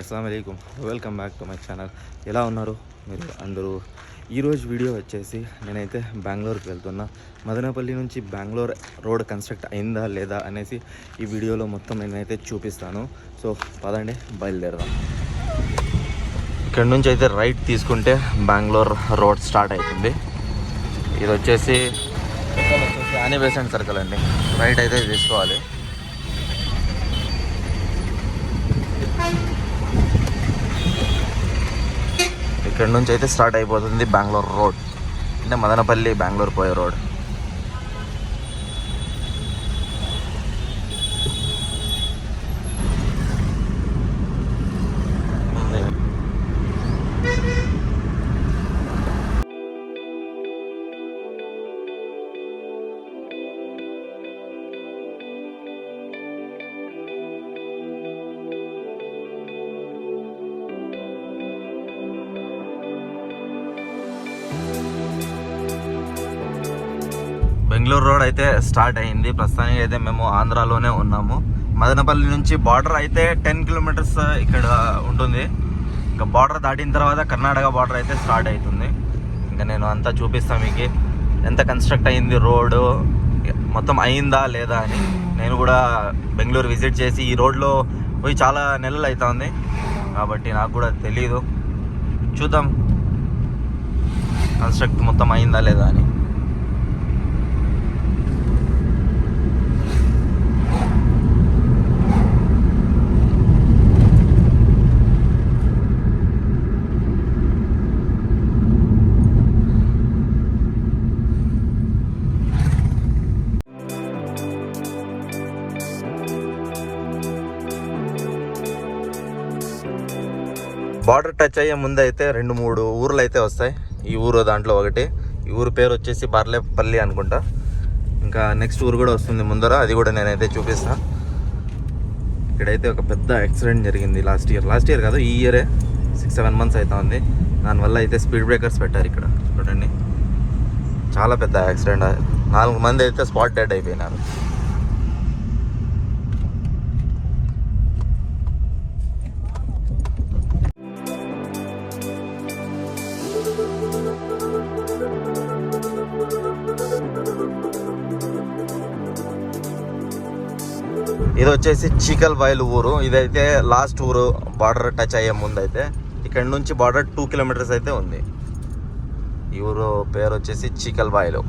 అస్సలాము అలైకుం, welcome back to my channel. ఎలా ఉన్నారు మీరు అందరూ? ఈరోజు వీడియో వచ్చేసి నేనైతే బెంగళూరుకి వెళ్తున్నా. మదనపల్లి నుంచి బెంగళూరు రోడ్ కన్స్ట్రక్ట్ అయిందా లేదా అనేసి ఈ వీడియోలో మొత్తం నేనైతే చూపిస్తాను. సో పదండి బయలుదేరదాం. ఇక్కడ నుంచి అయితే రైట్ తీసుకుంటే బెంగళూరు రోడ్ స్టార్ట్ అవుతుంది. ఇది వచ్చేసి యానిబేసెంట్ సర్కిల్ అండి. రైట్ అయితే తీసుకోవాలి. ఇక్కడ నుంచి అయితే స్టార్ట్ అయిపోతుంది బెంగళూరు రోడ్, అంటే మదనపల్లి బెంగళూరు పోయే రోడ్. బెంగళూరు రోడ్ అయితే స్టార్ట్ అయింది. ప్రస్తుతానికి అయితే మేము ఆంధ్రాలోనే ఉన్నాము. మదనపల్లి నుంచి బార్డర్ అయితే 10 కిలోమీటర్స్ ఇక్కడ ఉంటుంది. ఇంకా బార్డర్ దాటిన తర్వాత కర్ణాటక బార్డర్ అయితే స్టార్ట్ అవుతుంది. ఇంకా నేను అంతా చూపిస్తాను మీకు, ఎంత కన్స్ట్రక్ట్ అయింది రోడ్డు, మొత్తం అయిందా లేదా అని. నేను కూడా బెంగళూరు విజిట్ చేసి ఈ రోడ్లో పోయి చాలా నెలలు అవుతుంది కాబట్టి నాకు కూడా తెలీదు. చూద్దాం కన్స్ట్రక్ట్ మొత్తం అయిందా లేదా అని. బార్డర్ టచ్ అయ్యే ముందు అయితే 2-3 ఊర్లు అయితే వస్తాయి. ఈ ఊరు దాంట్లో ఒకటి. ఈ ఊరు పేరు వచ్చేసి బార్లేపల్లి అనుకుంటా. ఇంకా నెక్స్ట్ ఊరు కూడా వస్తుంది ముందర, అది కూడా నేనైతే చూపిస్తా. ఇక్కడైతే ఒక పెద్ద యాక్సిడెంట్ జరిగింది లాస్ట్ ఇయర్ కాదు, ఈ ఇయరే 6-7 మంత్స్ అవుతా ఉంది. దానివల్ల అయితే స్పీడ్ బ్రేకర్స్ పెట్టారు ఇక్కడ. చూడండి, చాలా పెద్ద యాక్సిడెంట్. 4 మంది అయితే స్పాట్ డెడ్ అయిపోయినారు. ఇది వచ్చేసి చీకల్ బాయిల్ ఊరు. ఇదైతే లాస్ట్ ఊరు బార్డర్ టచ్ అయ్యే ముందు అయితే. ఇక్కడ నుంచి బార్డర్ 2 కిలోమీటర్స్ అయితే ఉంది. ఈ ఊరు పేరు వచ్చేసి చీకల్ బాయిలు.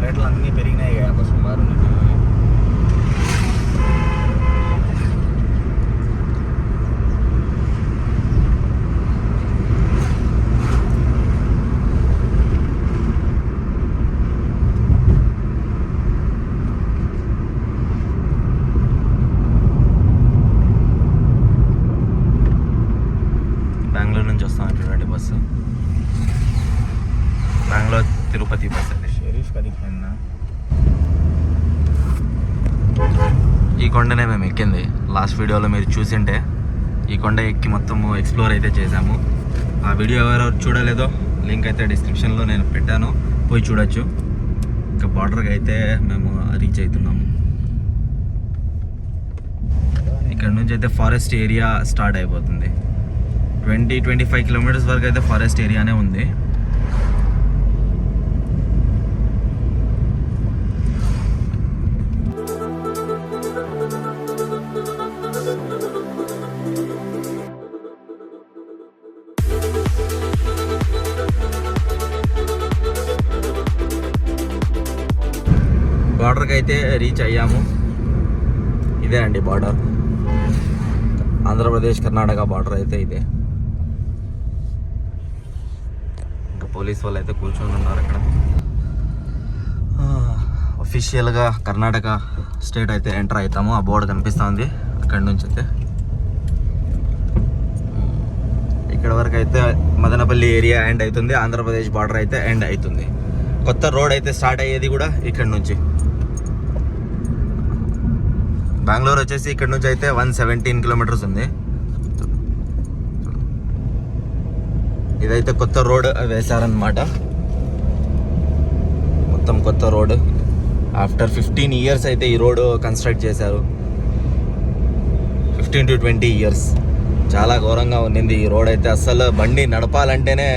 రేట్లు అన్నీ పెరిగినాయి కదా సుమారు. బెంగళూరు నుంచి వస్తాం చూడండి బస్సు. బెంగళూరు తిరుపతి బస్ అండి. షరీఫ్ కదిపోయినా ఈ కొండనే మేము ఎక్కింది. లాస్ట్ వీడియోలో మీరు చూసింటే ఈ కొండ ఎక్కి మొత్తము ఎక్స్ప్లోర్ అయితే చేసాము. ఆ వీడియో ఎవరెవరు చూడలేదో లింక్ అయితే డిస్క్రిప్షన్లో నేను పెట్టాను, పోయి చూడొచ్చు. ఇంకా బార్డర్కి అయితే మేము రీచ్ అవుతున్నాము. ఇక్కడ నుంచి అయితే ఫారెస్ట్ ఏరియా స్టార్ట్ అయిపోతుంది. 20-25 కిలోమీటర్స్ వరకు అయితే ఫారెస్ట్ ఏరియానే ఉంది. బార్డర్కి అయితే రీచ్ అయ్యాము. ఇదే అండి బార్డర్, ఆంధ్రప్రదేశ్ కర్ణాటక బార్డర్ అయితే ఇదే. ఇంకా పోలీస్ వాళ్ళు అయితే కూర్చొని ఉన్నారు అక్కడ. అఫీషియల్గా కర్ణాటక స్టేట్ అయితే ఎంటర్ అవుతాము. ఆ బోర్డు కనిపిస్తుంది అక్కడి నుంచి అయితే. ఇక్కడ వరకు అయితే మదనపల్లి ఏరియా ఎండ్ అవుతుంది, ఆంధ్రప్రదేశ్ బార్డర్ అయితే ఎండ్ అవుతుంది. కొత్త రోడ్ అయితే స్టార్ట్ అయ్యేది కూడా ఇక్కడ నుంచి. బెంగళూరు వచ్చేసి ఇక్కడ నుంచి అయితే 117 కిలోమీటర్స్ ఉంది. ఇదైతే కొత్త రోడ్ వేశారనమాట, మొత్తం కొత్త రోడ్. ఆఫ్టర్ 15 ఇయర్స్ అయితే ఈ రోడ్ కన్స్ట్రక్ట్ చేశారు. 15 to 20 ఇయర్స్. చాలా ఘోరంగా ఉన్నింది ఈ రోడ్ అయితే. అస్సలు బండి నడపాలంటేనే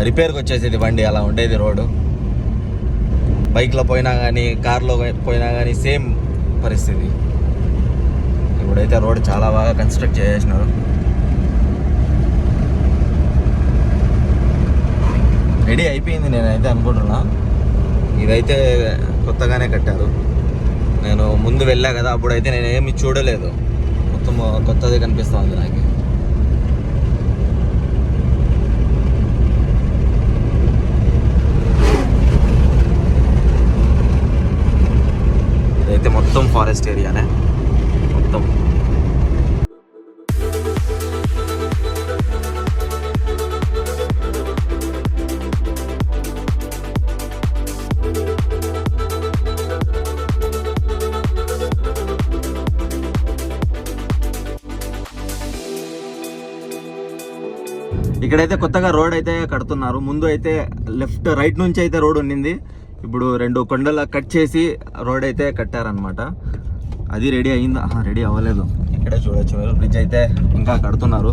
రిపేర్కి వచ్చేసేది బండి, అలా ఉండేది రోడ్డు. బైక్లో పోయినా కానీ కార్లో పోయినా కానీ సేమ్ పరిస్థితి. ఇప్పుడైతే రోడ్ చాలా బాగా కన్స్ట్రక్ట్ చేసేసినారు. రెడీ అయిపోయింది నేనైతే అనుకుంటున్నా. ఇదైతే కొత్తగానే కట్టారు. నేను ముందు వెళ్ళా కదా, అప్పుడైతే నేను ఏమి చూడలేదు, మొత్తం కొత్తది కనిపిస్తుంది నాకు. ఇదైతే మొత్తం ఫారెస్ట్ ఏరియానే మొత్తం. ఇక్కడైతే కొత్తగా రోడ్ అయితే కడుతున్నారు. ముందు అయితే లెఫ్ట్ రైట్ నుంచి అయితే రోడ్ ఉండింది, ఇప్పుడు 2 కొండల కట్ చేసి రోడ్ అయితే కట్టారనమాట. అది రెడీ అయిందా? రెడీ అవ్వలేదు. ఇక్కడే చూడొచ్చు మీరు, బ్రిడ్జ్ అయితే ఇంకా కడుతున్నారు.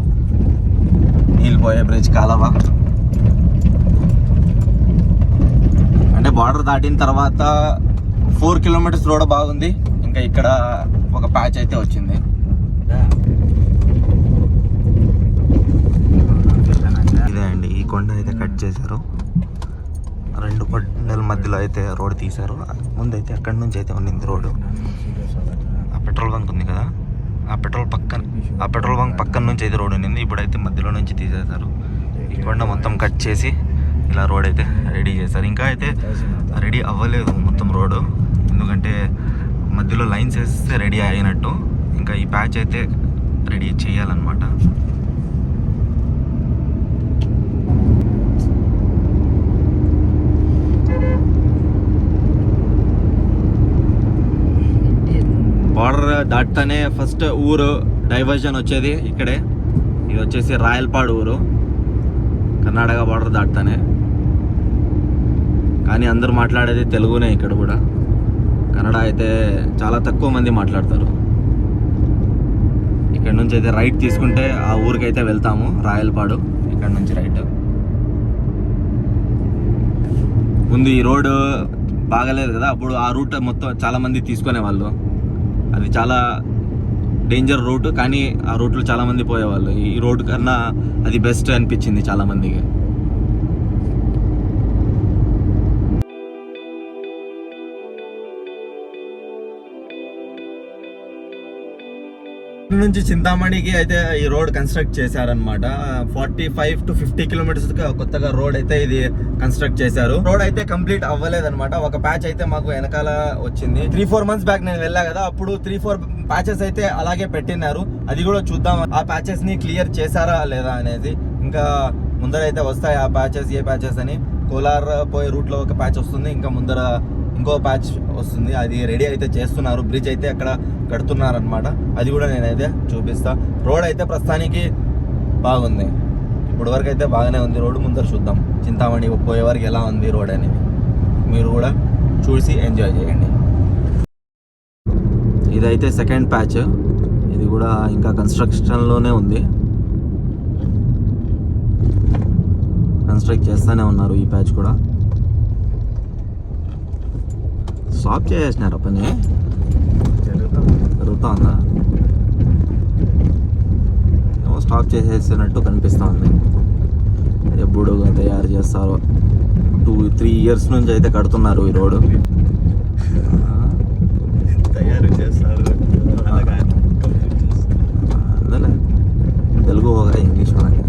నీళ్ళు పోయే బ్రిడ్జ్, కాలవ. అంటే బార్డర్ దాటిన తర్వాత 4 కిలోమీటర్స్ రోడ్ బాగుంది. ఇంకా ఇక్కడ ఒక ప్యాచ్ అయితే వచ్చింది. ఇదే అండి, ఈ కొండ అయితే కట్ చేశారు. 2 కొండల మధ్యలో అయితే రోడ్ తీశారు. ముందైతే అక్కడి నుంచి అయితే ఉండింది రోడ్డు. ఆ పెట్రోల్ బంక్ ఉంది కదా, ఆ పెట్రోల్ బంక్ పక్కన నుంచి అయితే రోడ్ ఉండింది. ఇప్పుడైతే మధ్యలో నుంచి తీసేశారు. ఈ కొండ మొత్తం కట్ చేసి ఇలా రోడ్ అయితే రెడీ చేశారు. ఇంకా అయితే రెడీ అవ్వలేదు మొత్తం రోడ్డు, ఎందుకంటే మధ్యలో లైన్స్ వేస్తే రెడీ అయినట్టు. ఇంకా ఈ ప్యాచ్ అయితే రెడీ చేయాలన్నమాట. బార్డర్ దాటుతానే ఫస్ట్ ఊరు డైవర్జన్ వచ్చేది ఇక్కడే. ఇది వచ్చేసి రాయలపాడు ఊరు, కర్ణాటక బార్డర్ దాటుతానే. కానీ అందరూ మాట్లాడేది తెలుగునే ఇక్కడ కూడా. కన్నడ అయితే చాలా తక్కువ మంది మాట్లాడతారు. ఇక్కడ నుంచి అయితే రైట్ తీసుకుంటే ఆ ఊరికైతే వెళ్తాము, రాయలపాడు. ఇక్కడ నుంచి రైట్. ముందు ఈ రోడ్డు బాగలేదు కదా, అప్పుడు ఆ రూట్ మొత్తం చాలా మంది తీసుకునే వాళ్ళు. అది చాలా డేంజర్ రూట్, కానీ ఆ రూట్లో చాలా మంది పోయేవాళ్ళు. ఈ రోడ్ కన్నా అది బెస్ట్ అనిపించింది చాలా మందికి. నుంచి చింతామణికి అయితే ఈ రోడ్ కన్స్ట్రక్ట్ చేశారనమాట. 45 to 50 కిలోమీటర్స్ కొత్తగా రోడ్ అయితే ఇది కన్స్ట్రక్ట్ చేశారు. రోడ్ అయితే కంప్లీట్ అవ్వలేదన్నమాట. ఒక ప్యాచ్ అయితే మాకు వెనకాల వచ్చింది. 3-4 months బ్యాక్ నేను వెళ్ళా కదా, అప్పుడు 3-4 ప్యాచెస్ అయితే అలాగే పెట్టినారు. అది కూడా చూద్దాం ఆ ప్యాచెస్ ని క్లియర్ చేశారా లేదా అనేది. ఇంకా ముందర అయితే వస్తాయి ఆ ప్యాచెస్, ఏ ప్యాచెస్ అని. కోలార్ పోయే రూట్ లో ఒక ప్యాచ్ వస్తుంది, ఇంకా ముందర ఇంకో ప్యాచ్ వస్తుంది. అది రెడీ అయితే చేస్తున్నారు. బ్రిడ్జ్ అయితే అక్కడ కడుతున్నారు అనమాట. అది కూడా నేనైతే చూపిస్తా. రోడ్ అయితే ప్రస్తుతానికి బాగుంది, ఇప్పుడు వరకు అయితే బాగానే ఉంది రోడ్డు. ముందర చూద్దాం చింతామణి పోయే వరకు ఎలా ఉంది రోడ్ అనేది. మీరు కూడా చూసి ఎంజాయ్ చేయండి. ఇదైతే సెకండ్ ప్యాచ్, ఇది కూడా ఇంకా కన్స్ట్రక్షన్లోనే ఉంది. కన్స్ట్రక్ట్ చేస్తూనే ఉన్నారు ఈ ప్యాచ్ కూడా. స్టాప్ చేసేసినారు పని, జరుగుతూ ఉందా? ఏమో స్టాప్ చేసేసినట్టు కనిపిస్తూ ఉంది. ఎప్పుడు తయారు చేస్తారో. 2-3 years నుంచి అయితే కడుతున్నారు ఈ రోడ్డు. తయారు చేస్తారు తెలుగు ఒక ఇంగ్లీష్ మనకి.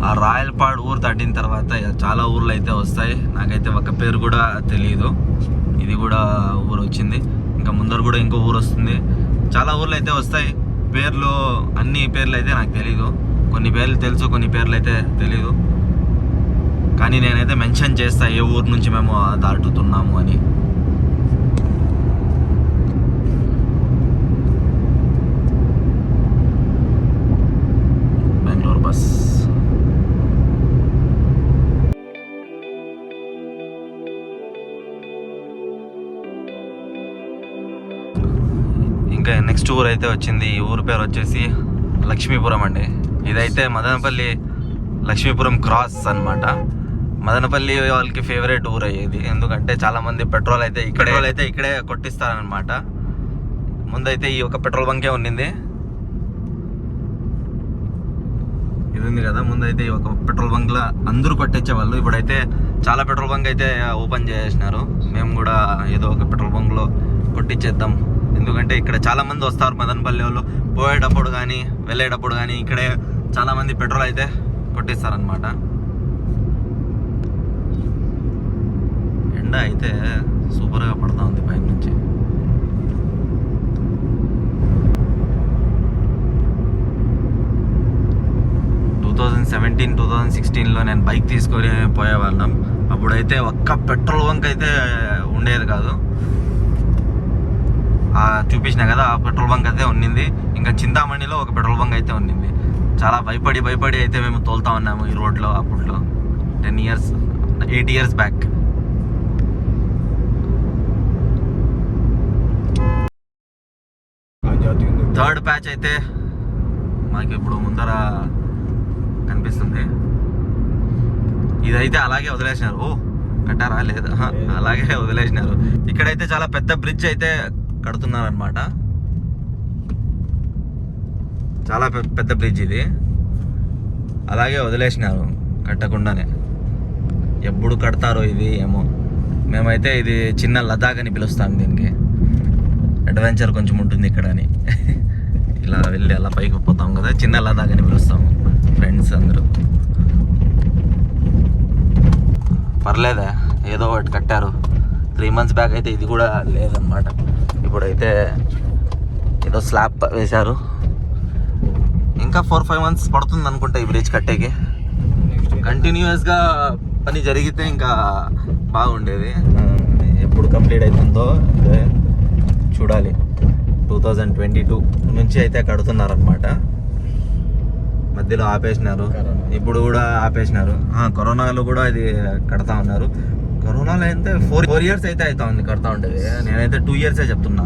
ఆ రాయలపాడు ఊరు దాటిన తర్వాత చాలా ఊర్లు అయితే వస్తాయి. నాకైతే ఒక పేరు కూడా తెలియదు. ఇది కూడా ఊరు వచ్చింది. ఇంకా ముందర కూడా ఇంకో ఊరు వస్తుంది. చాలా ఊర్లు అయితే వస్తాయి. పేర్లు, అన్ని పేర్లు అయితే నాకు తెలీదు. కొన్ని పేర్లు తెలుసు, కొన్ని పేర్లు అయితే తెలీదు. కానీ నేనైతే మెన్షన్ చేస్తా ఏ ఊరు నుంచి మేము దాటుతున్నాము అని. బెంగళూరు బస్. నెక్స్ట్ ఊరు అయితే వచ్చింది. ఈ ఊరు పేరు వచ్చేసి లక్ష్మీపురం అండి. ఇదైతే మదనపల్లి లక్ష్మీపురం క్రాస్ అన్నమాట. మదనపల్లి వాళ్ళకి ఫేవరెట్ ఊరు అయ్యేది, ఎందుకంటే చాలా మంది పెట్రోల్ అయితే ఇక్కడే కొట్టిస్తారనమాట. ముందైతే ఈ ఒక పెట్రోల్ బంకే ఉండింది, ఇది ఉంది కదా. ముందైతే ఈ ఒక పెట్రోల్ బంక్ లో అందరూ కొట్టించేవాళ్ళు. ఇప్పుడైతే చాలా పెట్రోల్ బంక్ అయితే ఓపెన్ చేసేసినారు. మేము కూడా ఏదో ఒక పెట్రోల్ బంక్ లో కొట్టించేద్దాం, ఎందుకంటే ఇక్కడ చాలా మంది వస్తారు మదనపల్లి వాళ్ళు. పోయేటప్పుడు కానీ వెళ్ళేటప్పుడు కానీ ఇక్కడే చాలా మంది పెట్రోల్ అయితే కొట్టిస్తారనమాట. ఎండ అయితే సూపర్గా పడుతూ ఉంది పైన నుంచి. టూ 2016లో నేను బైక్ తీసుకొని పోయేవాళ్ళం. అప్పుడైతే ఒక్క పెట్రోల్ బంక్ అయితే ఉండేది కాదు. చూపించిన కదా ఆ పెట్రోల్ బంక్ అయితే ఉండింది. ఇంకా చింతామణిలో ఒక పెట్రోల్ బంక్ అయితే ఉండింది. చాలా భయపడి అయితే మేము తోలుతా ఉన్నాము ఈ రోడ్లో. అప్పట్లో 8 years బ్యాక్. థర్డ్ ప్యాచ్ అయితే మాకు ఇప్పుడు ముందర కనిపిస్తుంది. ఇదైతే అలాగే వదిలేసినారు. ఓ కట్టారా లేదా? అలాగే వదిలేసినారు. ఇక్కడైతే చాలా పెద్ద బ్రిడ్జ్ అయితే కడుతున్నారు అనమాట. చాలా పెద్ద బ్రిడ్జ్ ఇది, అలాగే వదిలేసినారు కట్టకుండానే. ఎప్పుడు కడతారో ఇది ఏమో. మేమైతే ఇది చిన్న లదాఖ్ అని పిలుస్తాం దీనికి. అడ్వెంచర్ కొంచెం ఉంటుంది ఇక్కడ అని ఇలా వెళ్ళి అలా పైకి పోతాం కదా, చిన్న లదాఖ్ అని పిలుస్తాము ఫ్రెండ్స్ అందరూ. పర్లేదా, ఏదో ఒకటి కట్టారు. 3 months బ్యాక్ అయితే ఇది కూడా లేదన్నమాట. ఇప్పుడైతే ఏదో స్లాబ్ వేశారు. ఇంకా 4-5 months పడుతుంది అనుకుంటా ఈ బ్రిడ్జ్ కట్టేకి. కంటిన్యూస్గా పని జరిగితే ఇంకా బాగుండేది. ఎప్పుడు కంప్లీట్ అవుతుందో చూడాలి. 2022 నుంచి అయితే కడుతున్నారనమాట. మధ్యలో ఆపేసినారు, ఇప్పుడు కూడా ఆపేసినారు. కరోనాలో కూడా ఇది కడతా ఉన్నారు. కరోనాలో అయితే 4 years అయితే అవుతా ఉంది కడతా ఉండేది. నేనైతే 2 years చెప్తున్నా.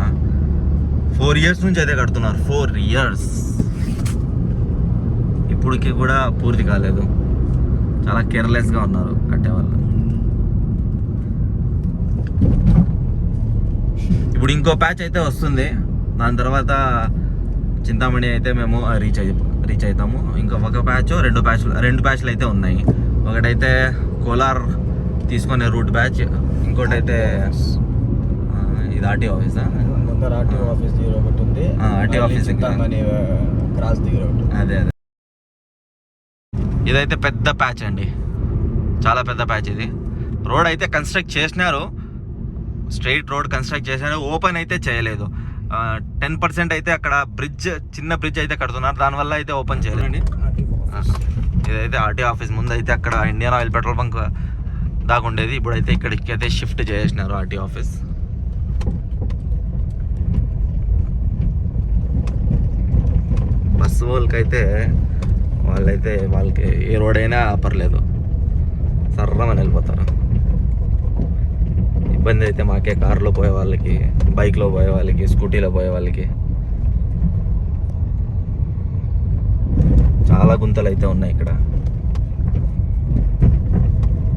4 years నుంచి అయితే కడుతున్నారు. 4 years. ఇప్పటికి కూడా పూర్తి కాలేదు. చాలా కేర్లెస్గా ఉన్నారు కట్టేవాళ్ళు. ఇప్పుడు ఇంకో ప్యాచ్ అయితే వస్తుంది. దాని తర్వాత చింతామణి అయితే మేము రీచ్ అవుతాము. ఇంకా ఒక ప్యాచ్ 2 ప్యాచ్లు అయితే ఉన్నాయి. ఒకటైతే కోలార్ తీసుకునే రూట్ బ్యాచ్, ఇంకోటి అయితే ఇది ఆర్టీఓ ఆఫీస్. ఆర్టీఓ ఆఫీస్ దగ్గర ఒకటి ఉంది. ఆర్టీఓ ఆఫీస్ క్రాస్ దగ్గర ఒకటి. అదే ఇదైతే పెద్ద ప్యాచ్ అండి, చాలా పెద్ద ప్యాచ్ ఇది. రోడ్ అయితే కన్స్ట్రక్ట్ చేసినారు, స్ట్రైట్ రోడ్ కన్స్ట్రక్ట్ చేసినారు. ఓపెన్ అయితే చేయలేదు. 10% అయితే అక్కడ చిన్న బ్రిడ్జ్ అయితే కడుతున్నారు, దానివల్ల అయితే ఓపెన్ చేయలేండి. ఇదైతే ఆర్టీఓ ఆఫీస్. ముందు అయితే అక్కడ ఇండియన్ ఆయిల్ పెట్రోల్ బంక్ దాకా ఉండేది. ఇప్పుడైతే ఇక్కడికి అయితే షిఫ్ట్ చేసినారు ఆర్టీఓ ఆఫీస్. బస్సు వాళ్ళకైతే వాళ్ళకి ఏ రోడ్ అయినా పర్లేదు, సర్రమని వెళ్ళిపోతారు. ఇబ్బంది అయితే మాకే, కార్లో పోయే వాళ్ళకి, బైక్లో పోయే వాళ్ళకి, స్కూటీలో పోయే వాళ్ళకి చాలా గుంతలు అయితే ఉన్నాయి ఇక్కడ.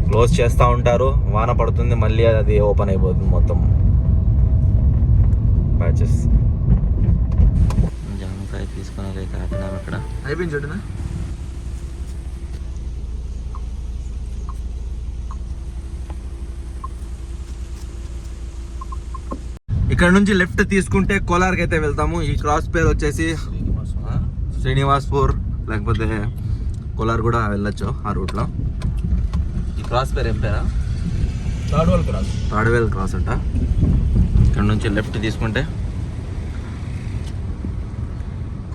క్లోజ్ చేస్తూ ఉంటారు, వాన పడుతుంది, మళ్ళీ అది ఓపెన్ అయిపోతుంది మొత్తం ప్యాచెస్. జామకాయ తీసుకుని అయితే ఆపినాము ఇక్కడ. అయిపోయింది చూడనా. ఇక్కడ నుంచి లెఫ్ట్ తీసుకుంటే కోలార్కి అయితే వెళ్తాము. ఈ క్రాస్ పేరు వచ్చేసి శ్రీనివాస్పూర్, లేకపోతే కోలార్ కూడా వెళ్ళొచ్చు ఆ రూట్లో. ఈ క్రాస్ పేరు ఏం పేరా? తాడ్వేల్ క్రాస్ అంట. ఇక్కడ నుంచి లెఫ్ట్ తీసుకుంటే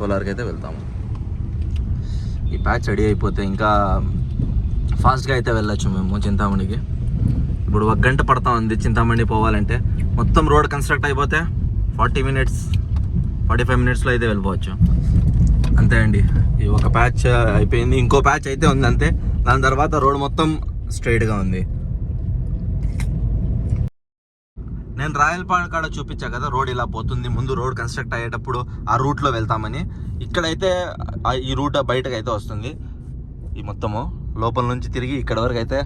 కోలార్కి అయితే వెళ్తాము. ఈ ప్యాచ్ రెడీ అయిపోతే ఇంకా ఫాస్ట్గా అయితే వెళ్ళొచ్చు మేము చింతామణికి. ఇప్పుడు 1 గంట పడతా ఉంది చింతామణి పోవాలంటే. మొత్తం రోడ్ కన్స్ట్రక్ట్ అయిపోతే 40 minutes 45 minutesలో అయితే వెళ్ళిపోవచ్చు. అంతే అండి, ఈ ఒక ప్యాచ్ అయిపోయింది. ఇంకో ప్యాచ్ అయితే ఉంది అంతే. దాని తర్వాత రోడ్ మొత్తం స్ట్రైట్గా ఉంది. నేను రాయలపాడు కాడ చూపించా కదా రోడ్ ఇలా పోతుంది, ముందు రోడ్ కన్స్ట్రక్ట్ అయ్యేటప్పుడు ఆ రూట్లో వెళ్తామని. ఇక్కడైతే ఈ రూట్ బయటకు అయితే వస్తుంది, ఈ మొత్తము లోపల నుంచి తిరిగి ఇక్కడ వరకు అయితే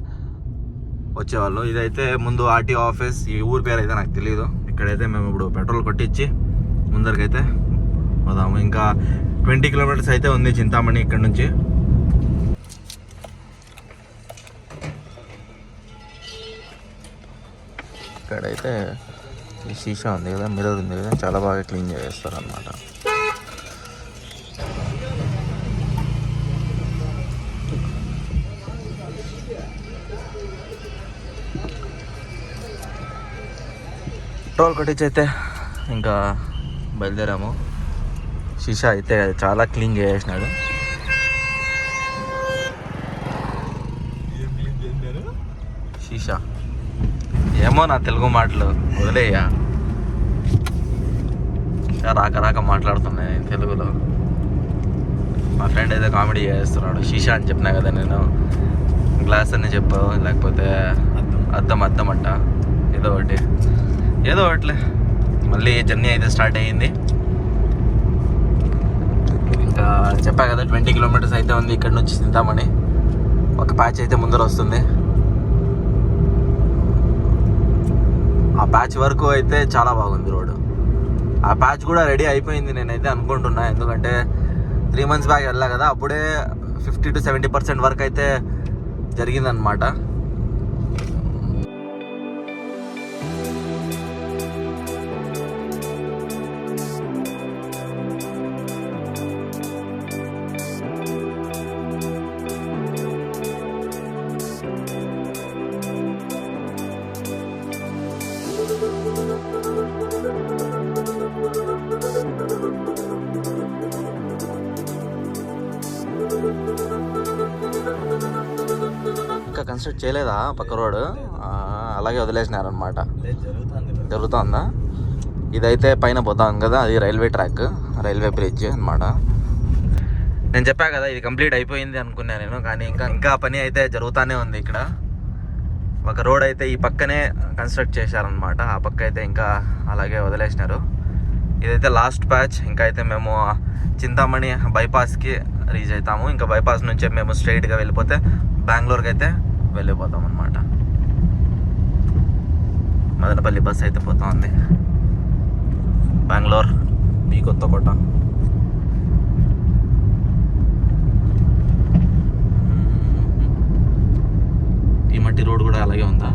వచ్చేవాళ్ళు. ఇదైతే ముందు ఆర్టీఓ ఆఫీస్, ఈ ఊరి పేరు అయితే నాకు తెలియదు. ఇక్కడైతే మేము ఇప్పుడు పెట్రోల్ కొట్టించి ముందరికైతే పోదాము. ఇంకా 20 కిలోమీటర్స్ అయితే ఉంది చింతామణి ఇక్కడ నుంచి. ఇక్కడైతే ఈ షీషా ఉంది కదా, మిర్రర్ ఉంది కదా, చాలా బాగా క్లీన్ చేస్తారు అన్నమాట. పెట్రోల్ కొట్టించి అయితే ఇంకా బయలుదేరాము. షీషా అయితే చాలా క్లీన్ చేసేసినాడు. షీషా ఏమో నా తెలుగు మాటలు వదిలేయ్యా, రాక రాక మాట్లాడుతున్నాయి తెలుగులో. మా ఫ్రెండ్ అయితే కామెడీ చేస్తున్నాడు. షీషా అని చెప్పినా కదా నేను, గ్లాస్ అని చెప్పావు, లేకపోతే అద్దం అంట, ఏదో ఒకటిలే. మళ్ళీ జర్నీ అయితే స్టార్ట్ అయ్యింది. ఇంకా చెప్పా కదా 20 కిలోమీటర్స్ అయితే ఉంది ఇక్కడ నుంచి చింతామణి. ఒక ప్యాచ్ అయితే ముందర వస్తుంది, ఆ ప్యాచ్ వరకు అయితే చాలా బాగుంది రోడ్. ఆ ప్యాచ్ కూడా రెడీ అయిపోయింది నేనైతే అనుకుంటున్నా, ఎందుకంటే 3 months బ్యాక్ వెళ్ళా కదా, అప్పుడే 50 to 70% వరకు అయితే జరిగిందనమాట. ఇంకా కన్స్ట్రక్ట్ చేయలేదా పక్క రోడ్, అలాగే వదిలేసినారనమాట. జరుగుతుందా? ఇదైతే పైన పోతాం కదా, అది రైల్వే ట్రాక్, రైల్వే బ్రిడ్జ్ అనమాట. నేను చెప్పా కదా ఇది కంప్లీట్ అయిపోయింది అనుకున్నా నేను, కానీ ఇంకా పని అయితే జరుగుతూనే ఉంది. ఇక్కడ ఒక రోడ్ అయితే ఈ పక్కనే కన్స్ట్రక్ట్ చేశారనమాట, ఆ పక్క అయితే ఇంకా అలాగే వదిలేసినారు. ఇదైతే లాస్ట్ ప్యాచ్. ఇంకా అయితే మేము చింతామణి బైపాస్కి రీచ్ అవుతాము. ఇంకా బైపాస్ నుంచి మేము స్ట్రైట్గా వెళ్ళిపోతే బెంగళూరుకి అయితే వెళ్ళిపోతాం అనమాట. మదనపల్లి బస్ అయితే పోతా ఉంది, బెంగళూరు బి కొత్తకోట. ఈ మట్టి రోడ్ కూడా అలాగే ఉందా?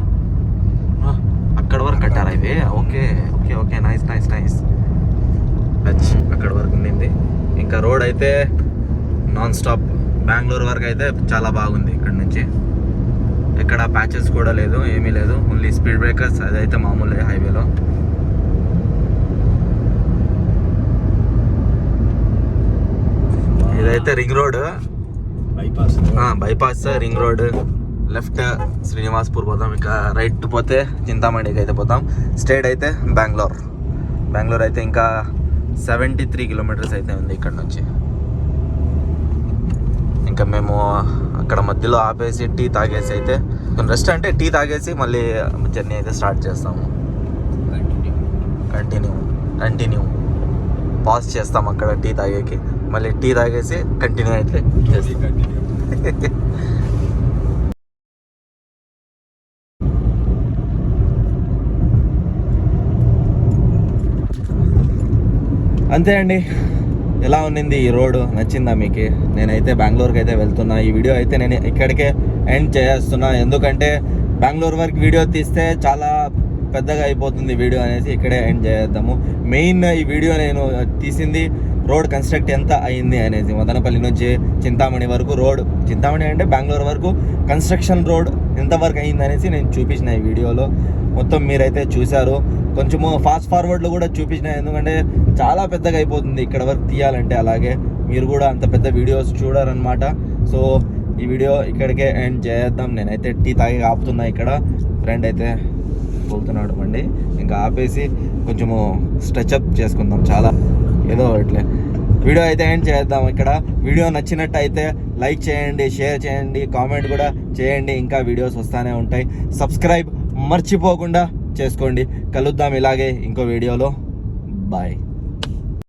అక్కడ వరకు కట్టారా ఇవి? Okay okay okay, nice nice nice. అక్కడ వరకు ఉండింది. ఇంకా రోడ్ అయితే నాన్ స్టాప్ బెంగళూరు వరకు అయితే చాలా బాగుంది. ఇక్కడ నుంచి ఎక్కడ ప్యాచెస్ కూడా లేదు, ఏమీ లేదు, ఓన్లీ స్పీడ్ బ్రేకర్స్, అదైతే మామూలే హైవేలో. ఇదైతే ring road, bypass ring road. Left Srinivaspur పోతాం, ఇంకా రైట్ పోతే చింతామణికి అయితే పోతాం. స్ట్రైట్ అయితే బెంగళూరు అయితే ఇంకా 73 కిలోమీటర్స్ అయితే ఉంది ఇక్కడ నుంచి. ఇంకా మేము అక్కడ మధ్యలో ఆపేసి టీ తాగేసి అయితే రెస్ట్, అంటే టీ తాగేసి మళ్ళీ జర్నీ అయితే స్టార్ట్ చేస్తాము. కంటిన్యూ పాజ్ చేస్తాం అక్కడ టీ తాగేకి, మళ్ళీ టీ తాగేసి కంటిన్యూ అయితే చేస్తాం. అంతే అండి. ఎలా ఉన్నింది ఈ రోడ్డు? నచ్చిందా మీకు? నేనైతే బెంగళూరుకి అయితే వెళ్తున్నా. ఈ వీడియో అయితే నేను ఇక్కడికే ఎండ్ చేస్తున్నా, ఎందుకంటే బెంగళూరు వరకు వీడియో తీస్తే చాలా పెద్దగా అయిపోతుంది వీడియో అనేసి ఇక్కడే ఎండ్ చేద్దాము. మెయిన్ ఈ వీడియో నేను తీసింది రోడ్ కన్స్ట్రక్ట్ ఎంత అయింది అనేసి. మదనపల్లి నుంచి చింతామణి వరకు రోడ్, చింతామణి అంటే బెంగళూరు వరకు కన్స్ట్రక్షన్ రోడ్ ఎంతవరకు అయింది అనేసి నేను చూపించిన ఈ వీడియోలో. మొత్తం మీరైతే చూశారు. కొంచెము ఫాస్ట్ ఫార్వర్డ్లో కూడా చూపించిన, ఎందుకంటే చాలా పెద్దగా అయిపోతుంది ఇక్కడ వరకు తీయాలంటే. అలాగే మీరు కూడా అంత పెద్ద వీడియోస్ చూడారనమాట. సో ఈ వీడియో ఇక్కడికే ఎండ్ చేద్దాం. నేనైతే టీ తాగి ఆపుతున్నా. ఇక్కడ ఫ్రెండ్ అయితే పోతున్నాడు బండి, ఇంకా ఆపేసి కొంచెము స్ట్రెచ్అప్ చేసుకుందాం. చాలా ఏదో ఇట్లే వీడియో అయితే ఎండ్ చేద్దాం. ఇక్కడ వీడియో నచ్చినట్టయితే లైక్ చేయండి, షేర్ చేయండి, కామెంట్ కూడా చేయండి. ఇంకా వీడియోస్ వస్తూనే ఉంటాయి. సబ్స్క్రైబ్ మర్చిపోకుండా చేసుకోండి. కలుద్దాం ఇలాగే ఇంకో వీడియోలో. బాయ్.